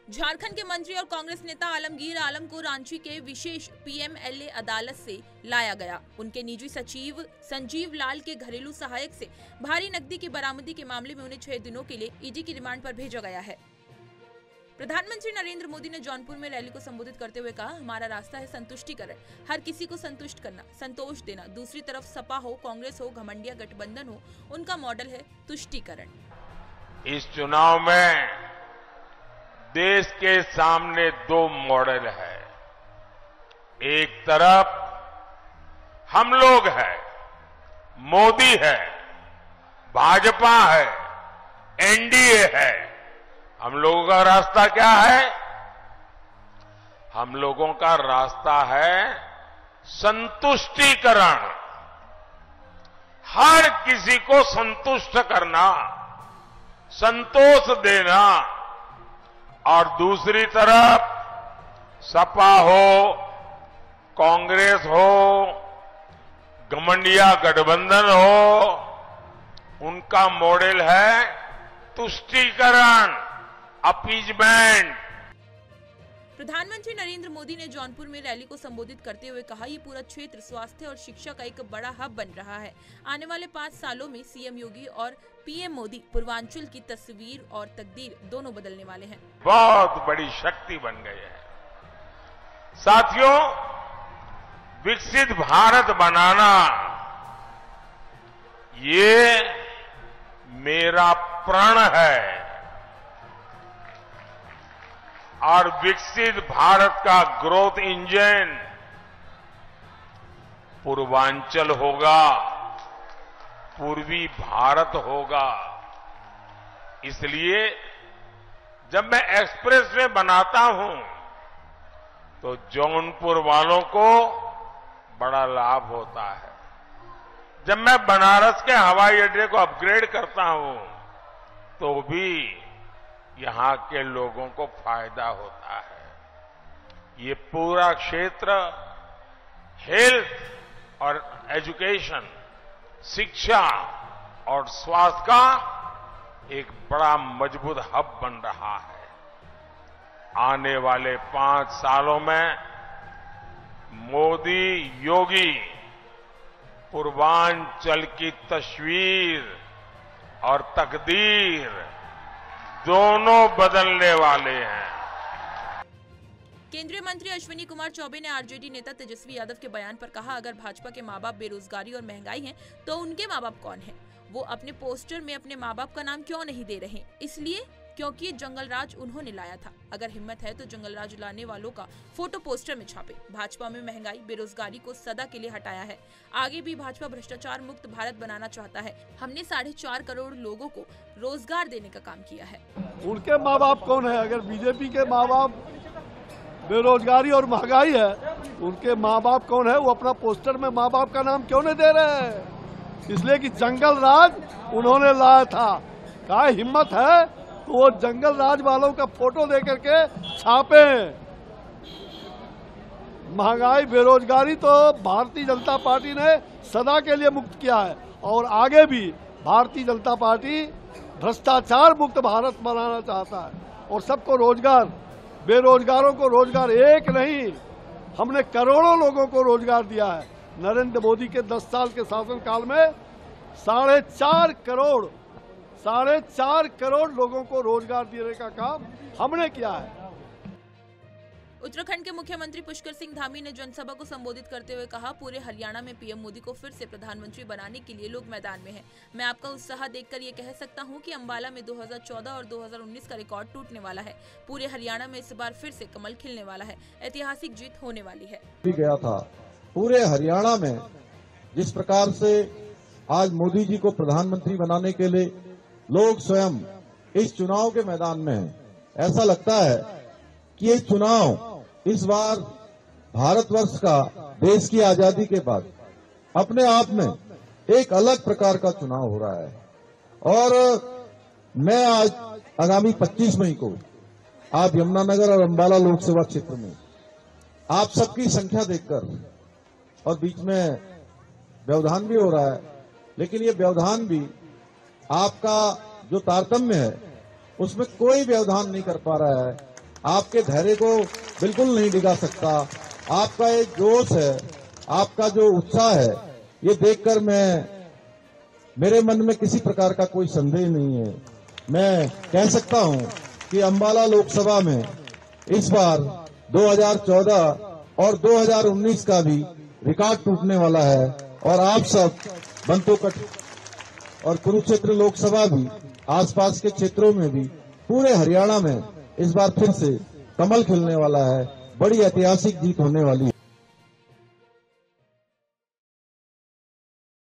झारखंड के मंत्री और कांग्रेस नेता आलमगीर आलम को रांची के विशेष पीएमएलए अदालत से लाया गया। उनके निजी सचिव संजीव लाल के घरेलू सहायक से भारी नकदी की बरामदी के मामले में उन्हें 6 दिनों के लिए ईडी की रिमांड पर भेजा गया है। प्रधानमंत्री नरेंद्र मोदी ने जौनपुर में रैली को संबोधित करते हुए कहा, हमारा रास्ता है संतुष्टिकरण, हर किसी को संतुष्ट करना, संतोष देना। दूसरी तरफ सपा हो, कांग्रेस हो, घमंडिया गठबंधन हो, उनका मॉडल है तुष्टीकरण। इस चुनाव में देश के सामने 2 मॉडल है। एक तरफ हम लोग हैं, मोदी है, भाजपा है, एनडीए है। हम लोगों का रास्ता क्या है? हम लोगों का रास्ता है संतुष्टिकरण, हर किसी को संतुष्ट करना, संतोष देना। और दूसरी तरफ सपा हो, कांग्रेस हो, घमंडिया गठबंधन हो, उनका मॉडल है तुष्टीकरण, अपीजमेंट। प्रधानमंत्री नरेंद्र मोदी ने जौनपुर में रैली को संबोधित करते हुए कहा, ये पूरा क्षेत्र स्वास्थ्य और शिक्षा का एक बड़ा हब बन रहा है। आने वाले 5 सालों में सीएम योगी और पीएम मोदी पूर्वांचल की तस्वीर और तकदीर दोनों बदलने वाले हैं। बहुत बड़ी शक्ति बन गए हैं। साथियों, विकसित भारत बनाना ये मेरा प्रण है और विकसित भारत का ग्रोथ इंजन पूर्वांचल होगा, पूर्वी भारत होगा। इसलिए जब मैं एक्सप्रेस वे बनाता हूं तो जौनपुर वालों को बड़ा लाभ होता है। जब मैं बनारस के हवाई अड्डे को अपग्रेड करता हूं तो भी यहां के लोगों को फायदा होता है। ये पूरा क्षेत्र हेल्थ और एजुकेशन, शिक्षा और स्वास्थ्य का एक बड़ा मजबूत हब बन रहा है। आने वाले 5 सालों में मोदी योगी पूर्वांचल की तस्वीर और तकदीर दोनों बदलने वाले हैं। केंद्रीय मंत्री अश्विनी कुमार चौबे ने आरजेडी नेता तेजस्वी यादव के बयान पर कहा, अगर भाजपा के माँ बाप बेरोजगारी और महंगाई हैं, तो उनके माँ बाप कौन हैं? वो अपने पोस्टर में अपने माँ बाप का नाम क्यों नहीं दे रहे? इसलिए क्योंकि जंगल राज उन्होंने लाया था। अगर हिम्मत है तो जंगल राज लाने वालों का फोटो पोस्टर में छापे। भाजपा में महंगाई, बेरोजगारी को सदा के लिए हटाया है। आगे भी भाजपा भ्रष्टाचार मुक्त भारत बनाना चाहता है। हमने 4.5 करोड़ लोगों को रोजगार देने का काम किया है। उनके माँ बाप कौन है? अगर बीजेपी के माँ बाप बेरोजगारी और महंगाई है, उनके माँ बाप कौन है? वो अपना पोस्टर में माँ बाप का नाम क्यों नहीं दे रहे हैं? इसलिए कि जंगल राज उन्होंने लाया था। क्या हिम्मत है तो वो जंगल राज वालों का फोटो दे करके छापे। महंगाई, बेरोजगारी तो भारतीय जनता पार्टी ने सदा के लिए मुक्त किया है और आगे भी भारतीय जनता पार्टी भ्रष्टाचार मुक्त भारत बनाना चाहता है और सबको रोजगार, बेरोजगारों को रोजगार एक नहीं, हमने करोड़ों लोगों को रोजगार दिया है। नरेंद्र मोदी के 10 साल के शासनकाल में 4.5 करोड़ लोगों को रोजगार देने का काम हमने किया है। उत्तराखंड के मुख्यमंत्री पुष्कर सिंह धामी ने जनसभा को संबोधित करते हुए कहा, पूरे हरियाणा में पीएम मोदी को फिर से प्रधानमंत्री बनाने के लिए लोग मैदान में हैं। मैं आपका उत्साह देखकर ये कह सकता हूं कि अंबाला में 2014 और 2019 का रिकॉर्ड टूटने वाला है। पूरे हरियाणा में इस बार फिर से कमल खिलने वाला है। ऐतिहासिक जीत होने वाली है। गया था पूरे हरियाणा में जिस प्रकार से आज मोदी जी को प्रधानमंत्री बनाने के लिए लोग स्वयं इस चुनाव के मैदान में हैं। ऐसा लगता है कि ये चुनाव इस बार भारतवर्ष का, देश की आजादी के बाद अपने आप में एक अलग प्रकार का चुनाव हो रहा है। और मैं आज आगामी 25 मई को आप यमुनानगर और अंबाला लोकसभा क्षेत्र में आप सबकी संख्या देखकर, और बीच में व्यवधान भी हो रहा है, लेकिन ये व्यवधान भी आपका जो तारतम्य है उसमें कोई व्यवधान नहीं कर पा रहा है आपके धैर्य को बिल्कुल नहीं डिगा सकता। आपका एक जोश है, आपका जो उत्साह है, ये देखकर मेरे मन में किसी प्रकार का कोई संदेह नहीं है। मैं कह सकता हूं कि अंबाला लोकसभा में इस बार 2014 और 2019 का भी रिकॉर्ड टूटने वाला है और आप सब बंतोकट और कुरुक्षेत्र लोकसभा भी, आसपास के क्षेत्रों में भी, पूरे हरियाणा में इस बार फिर से कमल खिलने वाला है। बड़ी ऐतिहासिक जीत होने वाली है।